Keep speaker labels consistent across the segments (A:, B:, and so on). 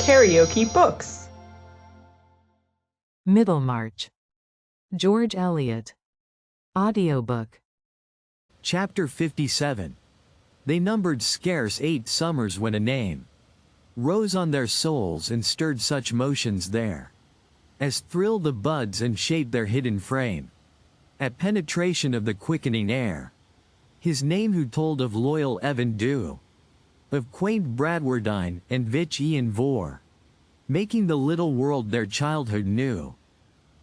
A: KaraokeBooks.
B: Middlemarch. George Eliot. Audiobook.
C: Chapter 57. They numbered scarce 8 summers when a name rose on their souls and stirred such motions there as thrill the buds and shape their hidden frame at penetration of the quickening air. His name who told of loyal Evan Dhu, of quaint Bradwardine and Vich Ian Vor, making the little world their childhood knew,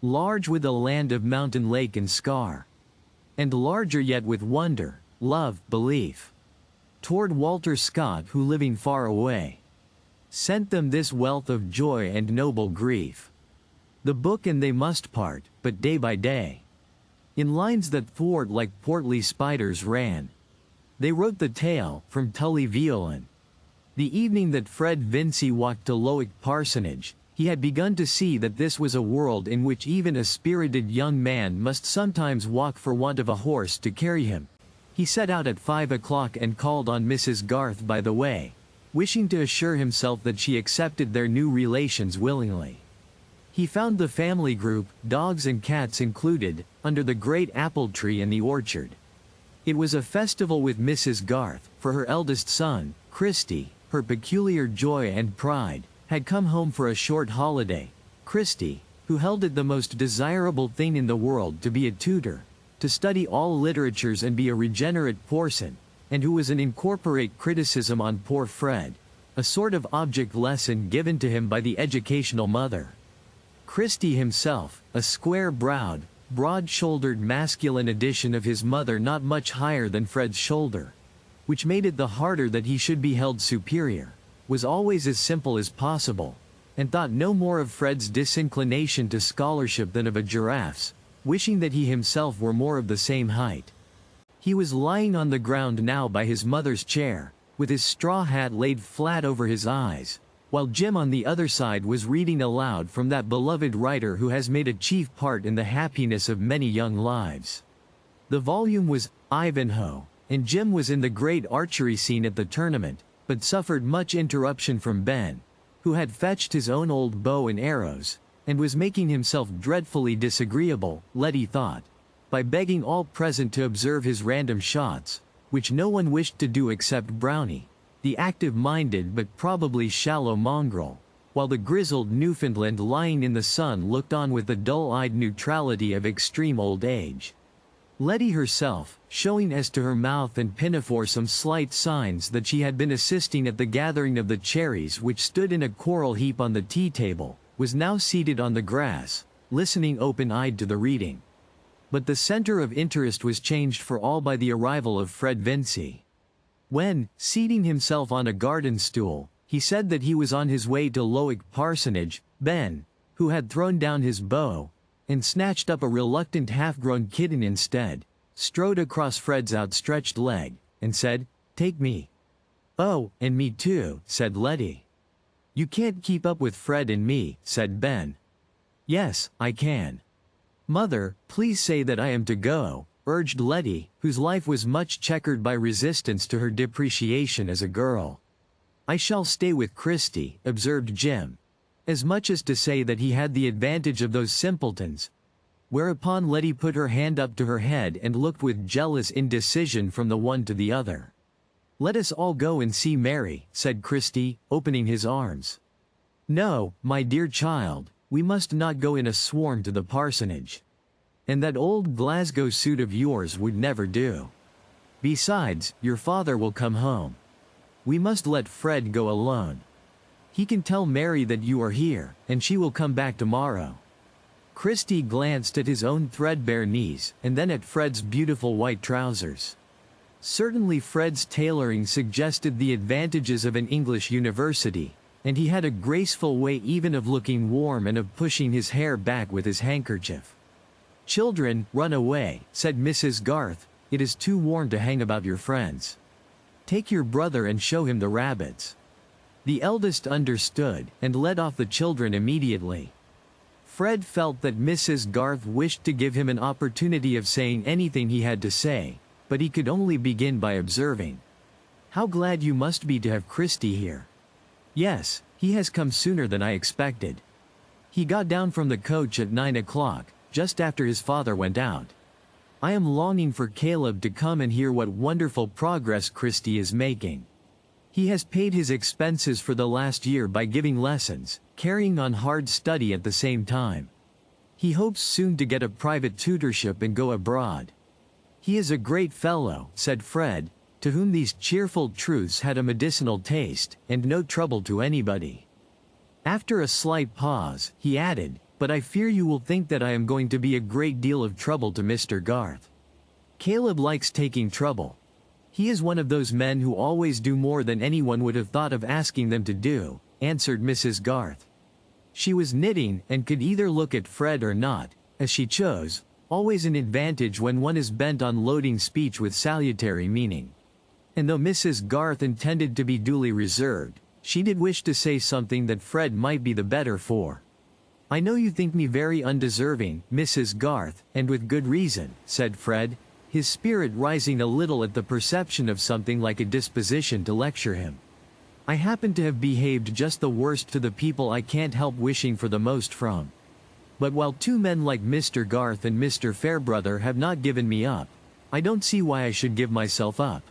C: large with a land of mountain, lake and scar, and larger yet with wonder, love, belief, toward Walter Scott who living far away, sent them this wealth of joy and noble grief. The book and they must part, but day by day, in lines that thwart like portly spiders ran, they wrote the tale from Tully Veolan. The evening that Fred Vincy walked to Lowick Parsonage, he had begun to see that this was a world in which even a spirited young man must sometimes walk for want of a horse to carry him. He set out at 5 o'clock and called on Mrs. Garth by the way, wishing to assure himself that she accepted their new relations willingly. He found the family group, dogs and cats included, under the great apple tree in the orchard. It was a festival with Mrs. Garth, for her eldest son, Christy, her peculiar joy and pride, had come home for a short holiday. Christy, who held it the most desirable thing in the world to be a tutor, to study all literatures and be a regenerate person, and who was an incorporate criticism on poor Fred, a sort of object lesson given to him by the educational mother. Christy himself, a square-browed, broad-shouldered masculine edition of his mother, not much higher than Fred's shoulder, which made it the harder that he should be held superior, was always as simple as possible, and thought no more of Fred's disinclination to scholarship than of a giraffe's, wishing that he himself were more of the same height. He was lying on the ground now by his mother's chair, with his straw hat laid flat over his eyes, while Jim on the other side was reading aloud from that beloved writer who has made a chief part in the happiness of many young lives. The volume was Ivanhoe, and Jim was in the great archery scene at the tournament, but suffered much interruption from Ben, who had fetched his own old bow and arrows, and was making himself dreadfully disagreeable, Letty thought, by begging all present to observe his random shots, which no one wished to do except Brownie, the active-minded but probably shallow mongrel, while the grizzled Newfoundland lying in the sun looked on with the dull-eyed neutrality of extreme old age. Letty herself, showing as to her mouth and pinafore some slight signs that she had been assisting at the gathering of the cherries which stood in a coral heap on the tea-table, was now seated on the grass, listening open-eyed to the reading. But the center of interest was changed for all by the arrival of Fred Vincy. When, seating himself on a garden stool, he said that he was on his way to Lowick Parsonage, Ben, who had thrown down his bow, and snatched up a reluctant half-grown kitten instead, strode across Fred's outstretched leg, and said, "Take me." "Oh, and me too," said Letty. "You can't keep up with Fred and me," said Ben. "Yes, I can." "Mother, please say that I am to go," urged Letty, whose life was much checkered by resistance to her depreciation as a girl. "I shall stay with Christy," observed Jim, as much as to say that he had the advantage of those simpletons, whereupon Letty put her hand up to her head and looked with jealous indecision from the one to the other. "Let us all go and see Mary," said Christy, opening his arms. "No, my dear child, we must not go in a swarm to the parsonage. And that old Glasgow suit of yours would never do. Besides, your father will come home. We must let Fred go alone. He can tell Mary that you are here, and she will come back tomorrow." Christy glanced at his own threadbare knees, and then at Fred's beautiful white trousers. Certainly Fred's tailoring suggested the advantages of an English university, and he had a graceful way even of looking warm and of pushing his hair back with his handkerchief. "Children, run away," said Mrs. Garth, "it is too warm to hang about your friends. Take your brother and show him the rabbits." The eldest understood, and led off the children immediately. Fred felt that Mrs. Garth wished to give him an opportunity of saying anything he had to say, but he could only begin by observing, "How glad you must be to have Christy here." Yes, he has come sooner than I expected. He got down from the coach at 9 o'clock, just after his father went out. I am longing for Caleb to come and hear what wonderful progress Christy is making. He has paid his expenses for the last year by giving lessons, carrying on hard study at the same time. He hopes soon to get a private tutorship and go abroad. He is a great fellow, said Fred, to whom these cheerful truths had a medicinal taste, and no trouble to anybody. After a slight pause, he added, "But I fear you will think that I am going to be a great deal of trouble to Mr. Garth." Caleb likes taking trouble. He is one of those men who always do more than anyone would have thought of asking them to do, answered Mrs. Garth. She was knitting and could either look at Fred or not, as she chose, always an advantage when one is bent on loading speech with salutary meaning. And though Mrs. Garth intended to be duly reserved, she did wish to say something that Fred might be the better for. "I know you think me very undeserving, Mrs. Garth, and with good reason," said Fred, his spirit rising a little at the perception of something like a disposition to lecture him. "I happen to have behaved just the worst to the people I can't help wishing for the most from. But while two men like Mr. Garth and Mr. Fairbrother have not given me up, I don't see why I should give myself up."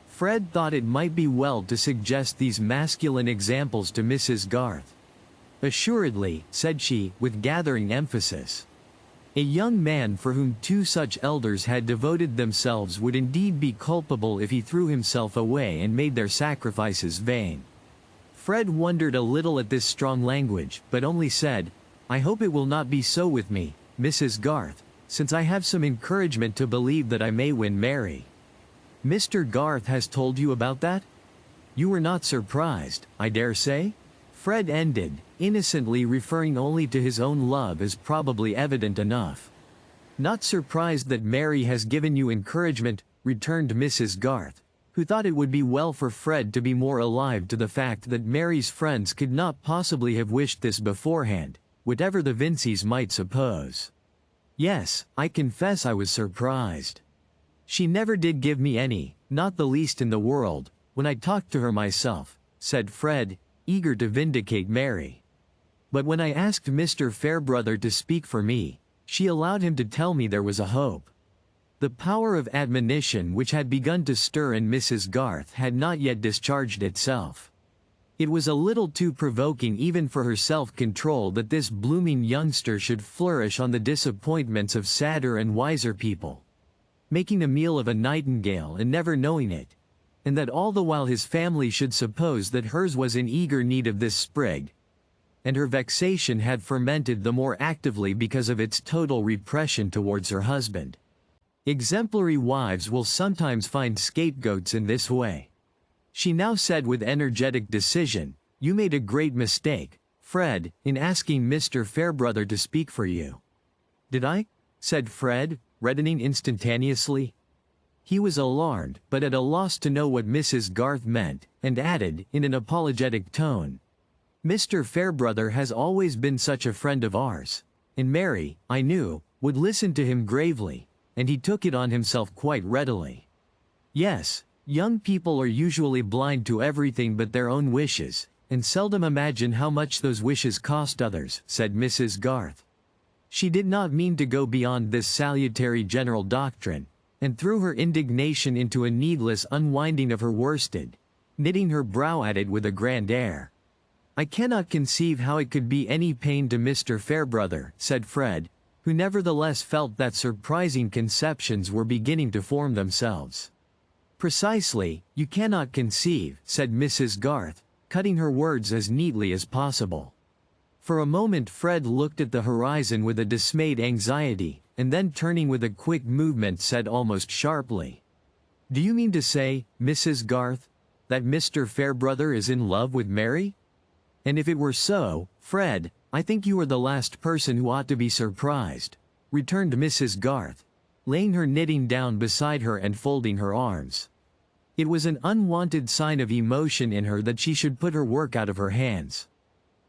C: Fred thought it might be well to suggest these masculine examples to Mrs. Garth. "Assuredly," said she, with gathering emphasis. "A young man for whom two such elders had devoted themselves would indeed be culpable if he threw himself away and made their sacrifices vain." Fred wondered a little at this strong language, but only said, "I hope it will not be so with me, Mrs. Garth, since I have some encouragement to believe that I may win Mary." "Mr. Garth has told you about that? You were not surprised, I dare say?" Fred ended, innocently referring only to his own love as probably evident enough. "Not surprised that Mary has given you encouragement," returned Mrs. Garth, who thought it would be well for Fred to be more alive to the fact that Mary's friends could not possibly have wished this beforehand, whatever the Vinceys might suppose. "Yes, I confess I was surprised. She never did give me any, not the least in the world, when I talked to her myself," said Fred, eager to vindicate Mary. "But when I asked Mr. Fairbrother to speak for me, she allowed him to tell me there was a hope." The power of admonition which had begun to stir in Mrs. Garth had not yet discharged itself. It was a little too provoking even for her self-control that this blooming youngster should flourish on the disappointments of sadder and wiser people, making a meal of a nightingale and never knowing it, and that all the while his family should suppose that hers was in eager need of this sprig, and her vexation had fermented the more actively because of its total repression towards her husband. Exemplary wives will sometimes find scapegoats in this way. She now said with energetic decision, "You made a great mistake, Fred, in asking Mr. Fairbrother to speak for you." "Did I?" said Fred, reddening instantaneously. He was alarmed, but at a loss to know what Mrs. Garth meant, and added, in an apologetic tone, "Mr. Fairbrother has always been such a friend of ours, and Mary, I knew, would listen to him gravely, and he took it on himself quite readily." "Yes, young people are usually blind to everything but their own wishes, and seldom imagine how much those wishes cost others," said Mrs. Garth. She did not mean to go beyond this salutary general doctrine, and threw her indignation into a needless unwinding of her worsted, knitting her brow at it with a grand air. "I cannot conceive how it could be any pain to Mr. Fairbrother," said Fred, who nevertheless felt that surprising conceptions were beginning to form themselves. "Precisely, you cannot conceive," said Mrs. Garth, cutting her words as neatly as possible. For a moment Fred looked at the horizon with a dismayed anxiety, and then turning with a quick movement said almost sharply, "Do you mean to say, Mrs. Garth, that Mr. Fairbrother is in love with Mary? And if it were so, Fred, I think you are the last person who ought to be surprised," returned Mrs. Garth, laying her knitting down beside her and folding her arms. It was an unwanted sign of emotion in her that she should put her work out of her hands.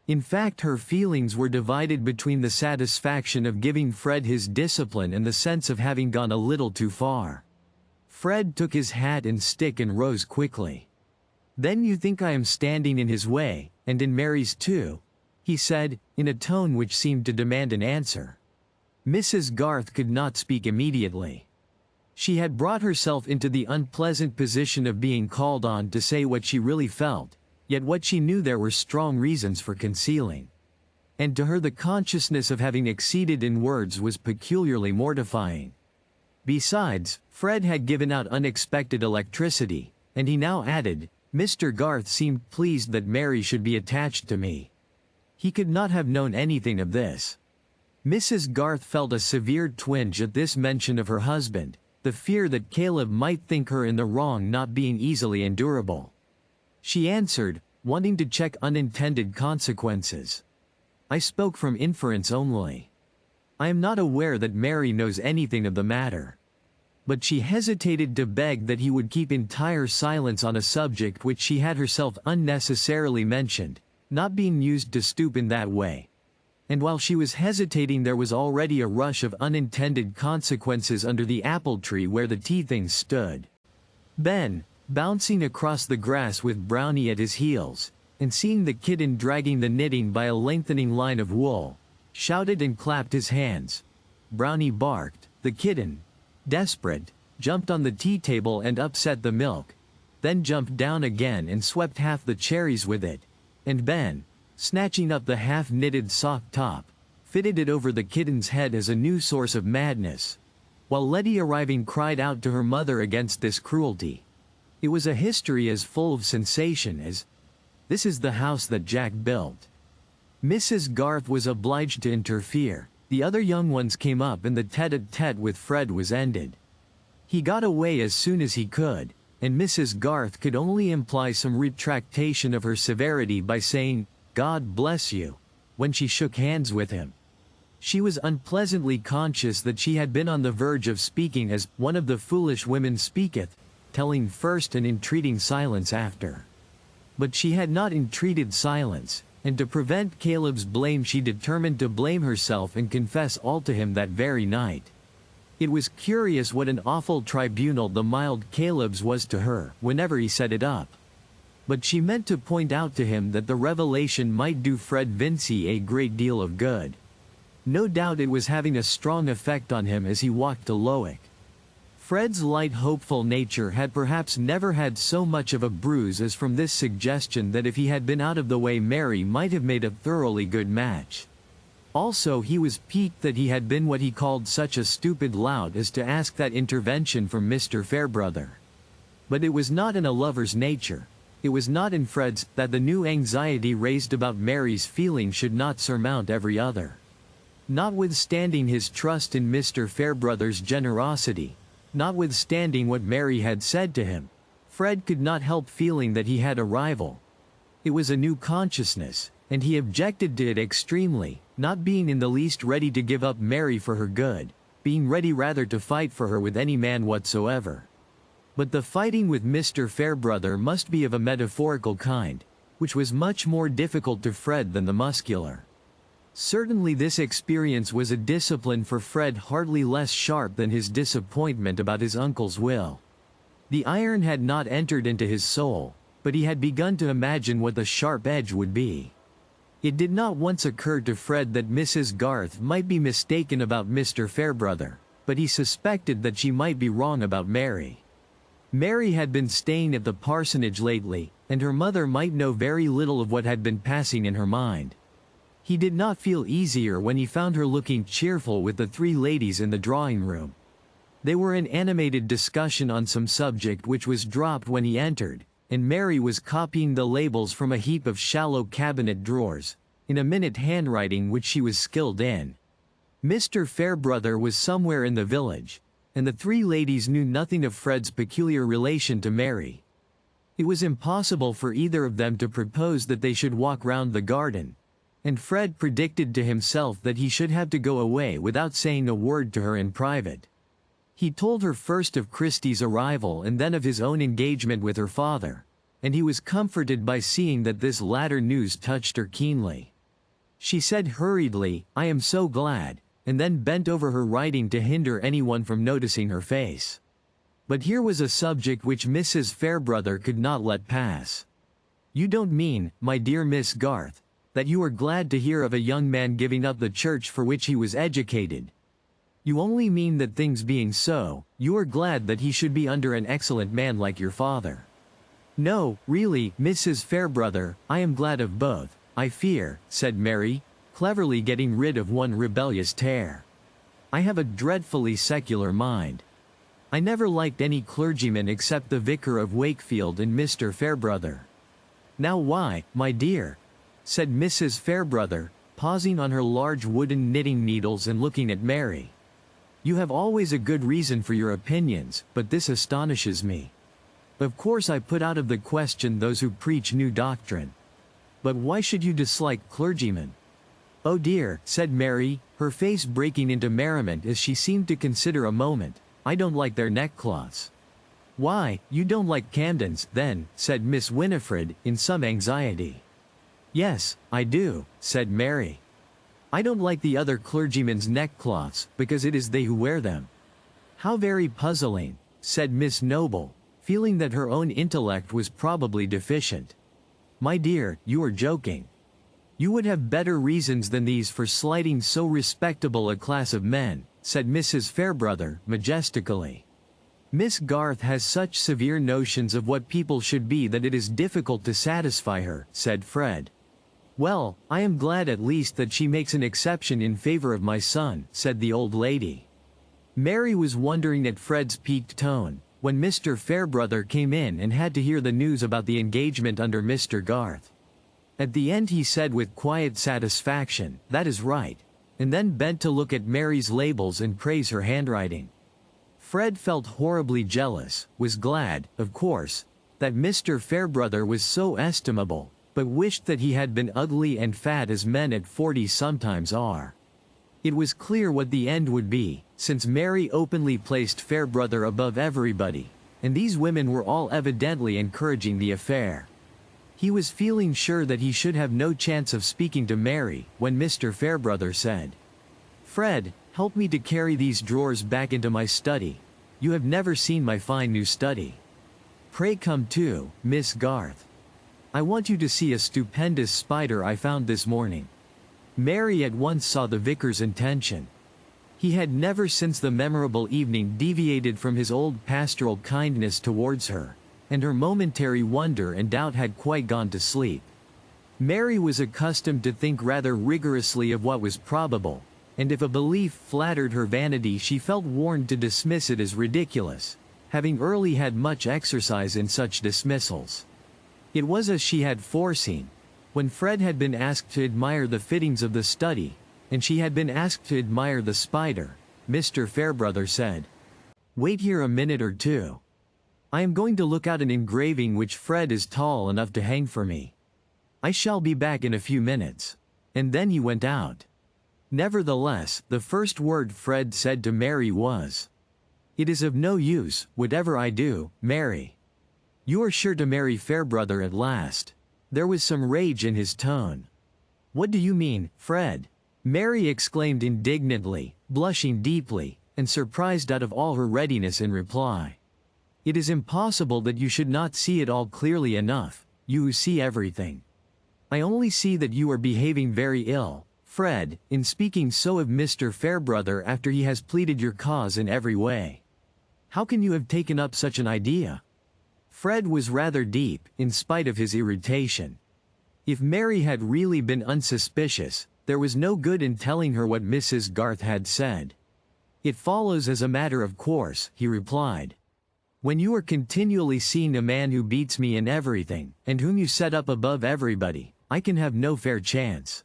C: In fact, her feelings were divided between the satisfaction of giving Fred his discipline and the sense of having gone a little too far. Fred took his hat and stick and rose quickly. "Then you think I am standing in his way, and in Mary's too?" he said, in a tone which seemed to demand an answer. Mrs. Garth could not speak immediately. She had brought herself into the unpleasant position of being called on to say what she really felt, yet what she knew there were strong reasons for concealing. And to her the consciousness of having exceeded in words was peculiarly mortifying. Besides, Fred had given out unexpected electricity, and he now added, "Mr. Garth seemed pleased that Mary should be attached to me. He could not have known anything of this." Mrs. Garth felt a severe twinge at this mention of her husband, the fear that Caleb might think her in the wrong not being easily endurable. She answered, wanting to check unintended consequences, "I spoke from inference only. I am not aware that Mary knows anything of the matter." But she hesitated to beg that he would keep entire silence on a subject which she had herself unnecessarily mentioned, not being used to stoop in that way. And while she was hesitating there was already a rush of unintended consequences under the apple tree where the tea things stood. Ben, bouncing across the grass with Brownie at his heels, and seeing the kitten dragging the knitting by a lengthening line of wool, shouted and clapped his hands. Brownie barked. The kitten, desperate, jumped on the tea table and upset the milk, then jumped down again and swept half the cherries with it, and Ben, snatching up the half-knitted sock top, fitted it over the kitten's head as a new source of madness, while Letty arriving cried out to her mother against this cruelty. It was a history as full of sensation as, "This is the house that Jack built." Mrs. Garth was obliged to interfere. The other young ones came up and the tête-à-tête with Fred was ended. He got away as soon as he could, and Mrs. Garth could only imply some retractation of her severity by saying, "God bless you," when she shook hands with him. She was unpleasantly conscious that she had been on the verge of speaking as one of the foolish women speaketh, telling first and entreating silence after. But she had not entreated silence, and to prevent Caleb's blame she determined to blame herself and confess all to him that very night. It was curious what an awful tribunal the mild Caleb's was to her, whenever he set it up. But she meant to point out to him that the revelation might do Fred Vincy a great deal of good. No doubt it was having a strong effect on him as he walked to Lowick. Fred's light hopeful nature had perhaps never had so much of a bruise as from this suggestion that if he had been out of the way Mary might have made a thoroughly good match. Also he was piqued that he had been what he called such a stupid lout as to ask that intervention from Mr. Fairbrother. But it was not in a lover's nature, it was not in Fred's, that the new anxiety raised about Mary's feeling should not surmount every other. Notwithstanding his trust in Mr. Fairbrother's generosity, notwithstanding what Mary had said to him, Fred could not help feeling that he had a rival. It was a new consciousness, and he objected to it extremely, not being in the least ready to give up Mary for her good, being ready rather to fight for her with any man whatsoever. But the fighting with Mr. Fairbrother must be of a metaphorical kind, which was much more difficult to Fred than the muscular. Certainly this experience was a discipline for Fred hardly less sharp than his disappointment about his uncle's will. The iron had not entered into his soul, but he had begun to imagine what the sharp edge would be. It did not once occur to Fred that Mrs. Garth might be mistaken about Mr. Fairbrother, but he suspected that she might be wrong about Mary. Mary had been staying at the parsonage lately, and her mother might know very little of what had been passing in her mind. He did not feel easier when he found her looking cheerful with the three ladies in the drawing-room. They were in animated discussion on some subject which was dropped when he entered, and Mary was copying the labels from a heap of shallow cabinet drawers, in a minute handwriting which she was skilled in. Mr. Fairbrother was somewhere in the village, and the three ladies knew nothing of Fred's peculiar relation to Mary. It was impossible for either of them to propose that they should walk round the garden, and Fred predicted to himself that he should have to go away without saying a word to her in private. He told her first of Christie's arrival and then of his own engagement with her father, and he was comforted by seeing that this latter news touched her keenly. She said hurriedly, "I am so glad," and then bent over her writing to hinder anyone from noticing her face. But here was a subject which Mrs. Fairbrother could not let pass. "You don't mean, my dear Miss Garth, that you are glad to hear of a young man giving up the church for which he was educated. You only mean that things being so, you are glad that he should be under an excellent man like your father." "No, really, Mrs. Fairbrother, I am glad of both, I fear," said Mary, cleverly getting rid of one rebellious tear. "I have a dreadfully secular mind. I never liked any clergyman except the Vicar of Wakefield and Mr. Fairbrother." "Now why, my dear?" said Mrs. Fairbrother, pausing on her large wooden knitting needles and looking at Mary. "You have always a good reason for your opinions, but this astonishes me. Of course I put out of the question those who preach new doctrine. But why should you dislike clergymen?" "Oh dear," said Mary, her face breaking into merriment as she seemed to consider a moment, "I don't like their neckcloths." "Why, you don't like Camden's, then," said Miss Winifred, in some anxiety. "Yes, I do," said Mary. "I don't like the other clergymen's neckcloths, because it is they who wear them." "How very puzzling," said Miss Noble, feeling that her own intellect was probably deficient. "My dear, you are joking. You would have better reasons than these for slighting so respectable a class of men," said Mrs. Fairbrother, majestically. "Miss Garth has such severe notions of what people should be that it is difficult to satisfy her," said Fred. "Well, I am glad at least that she makes an exception in favor of my son," said the old lady. Mary was wondering at Fred's piqued tone, when Mr. Fairbrother came in and had to hear the news about the engagement under Mr. Garth. At the end he said with quiet satisfaction, "That is right," and then bent to look at Mary's labels and praise her handwriting. Fred felt horribly jealous, was glad, of course, that Mr. Fairbrother was so estimable, but wished that he had been ugly and fat as men at 40 sometimes are. It was clear what the end would be, since Mary openly placed Fairbrother above everybody, and these women were all evidently encouraging the affair. He was feeling sure that he should have no chance of speaking to Mary, when Mr. Fairbrother said, "Fred, help me to carry these drawers back into my study. You have never seen my fine new study. Pray come too, Miss Garth. I want you to see a stupendous spider I found this morning." Mary at once saw the vicar's intention. He had never since the memorable evening deviated from his old pastoral kindness towards her, and her momentary wonder and doubt had quite gone to sleep. Mary was accustomed to think rather rigorously of what was probable, and if a belief flattered her vanity she felt warned to dismiss it as ridiculous, having early had much exercise in such dismissals. It was as she had foreseen. When Fred had been asked to admire the fittings of the study, and she had been asked to admire the spider, Mr. Fairbrother said, "Wait here a minute or two. I am going to look out an engraving which Fred is tall enough to hang for me. I shall be back in a few minutes." And then he went out. Nevertheless, the first word Fred said to Mary was, "It is of no use, whatever I do, Mary. You are sure to marry Fairbrother at last." There was some rage in his tone. "What do you mean, Fred?" Mary exclaimed indignantly, blushing deeply, and surprised out of all her readiness in reply. "It is impossible that you should not see it all clearly enough, you who see everything. I only see that you are behaving very ill, Fred, in speaking so of Mr. Fairbrother after he has pleaded your cause in every way. How can you have taken up such an idea?" Fred was rather deep, in spite of his irritation. If Mary had really been unsuspicious, there was no good in telling her what Mrs. Garth had said. "It follows as a matter of course," he replied. "When you are continually seeing a man who beats me in everything, and whom you set up above everybody, I can have no fair chance."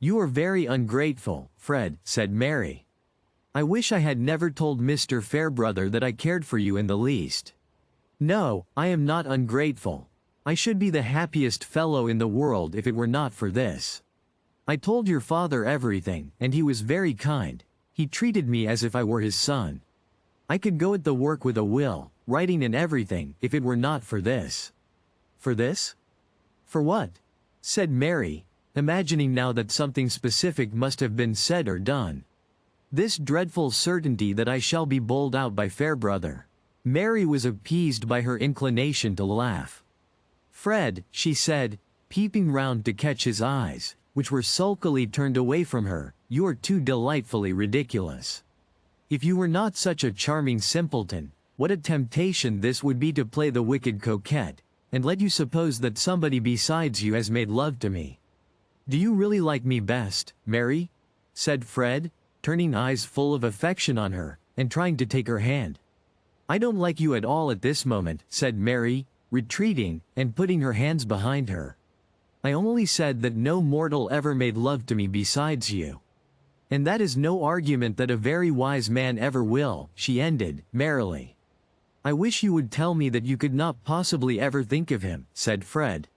C: "You are very ungrateful, Fred," said Mary. "I wish I had never told Mr. Fairbrother that I cared for you in the least." "No, I am not ungrateful. I should be the happiest fellow in the world if it were not for this. I told your father everything, and he was very kind. He treated me as if I were his son. I could go at the work with a will, writing and everything, if it were not for this." "For this? For what?" said Mary, imagining now that something specific must have been said or done. "This dreadful certainty that I shall be bowled out by Fairbrother." Mary was appeased by her inclination to laugh. "Fred," she said, peeping round to catch his eyes, which were sulkily turned away from her, "you are too delightfully ridiculous. If you were not such a charming simpleton, what a temptation this would be to play the wicked coquette, and let you suppose that somebody besides you has made love to me." "Do you really like me best, Mary?" said Fred, turning eyes full of affection on her, and trying to take her hand. "I don't like you at all at this moment," said Mary, retreating, and putting her hands behind her. "I only said that no mortal ever made love to me besides you. And that is no argument that a very wise man ever will," she ended, merrily. "I wish you would tell me that you could not possibly ever think of him," said Fred.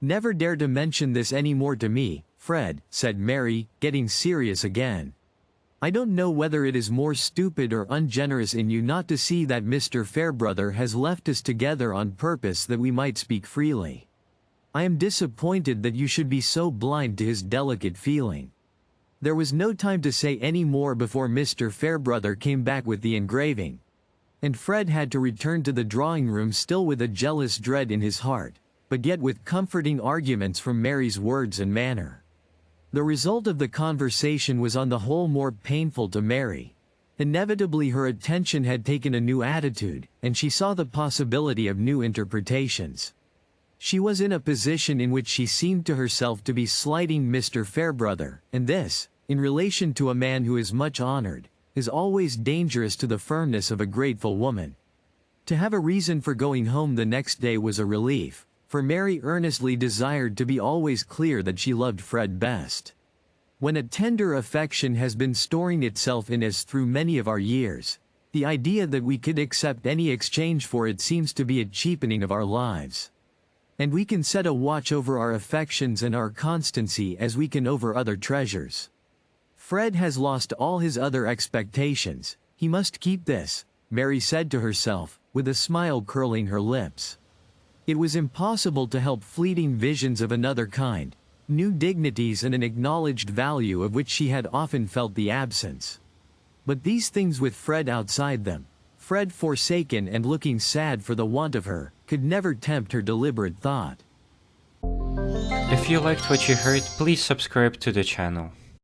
C: "Never dare to mention this any more to me, Fred," said Mary, getting serious again. "I don't know whether it is more stupid or ungenerous in you not to see that Mr. Fairbrother has left us together on purpose that we might speak freely. I am disappointed that you should be so blind to his delicate feeling." There was no time to say any more before Mr. Fairbrother came back with the engraving, and Fred had to return to the drawing-room still with a jealous dread in his heart, but yet with comforting arguments from Mary's words and manner. The result of the conversation was on the whole more painful to Mary. Inevitably her attention had taken a new attitude, and she saw the possibility of new interpretations. She was in a position in which she seemed to herself to be slighting Mr. Fairbrother, and this, in relation to a man who is much honored, is always dangerous to the firmness of a grateful woman. To have a reason for going home the next day was a relief, for Mary earnestly desired to be always clear that she loved Fred best. When a tender affection has been storing itself in us through many of our years, the idea that we could accept any exchange for it seems to be a cheapening of our lives. And we can set a watch over our affections and our constancy as we can over other treasures. Fred has lost all his other expectations, he must keep this, Mary said to herself, with a smile curling her lips. It was impossible to help fleeting visions of another kind, new dignities and an acknowledged value of which she had often felt the absence. But these things with Fred outside them, Fred forsaken and looking sad for the want of her, could never tempt her deliberate thought.
A: If you liked what you heard, please subscribe to the channel.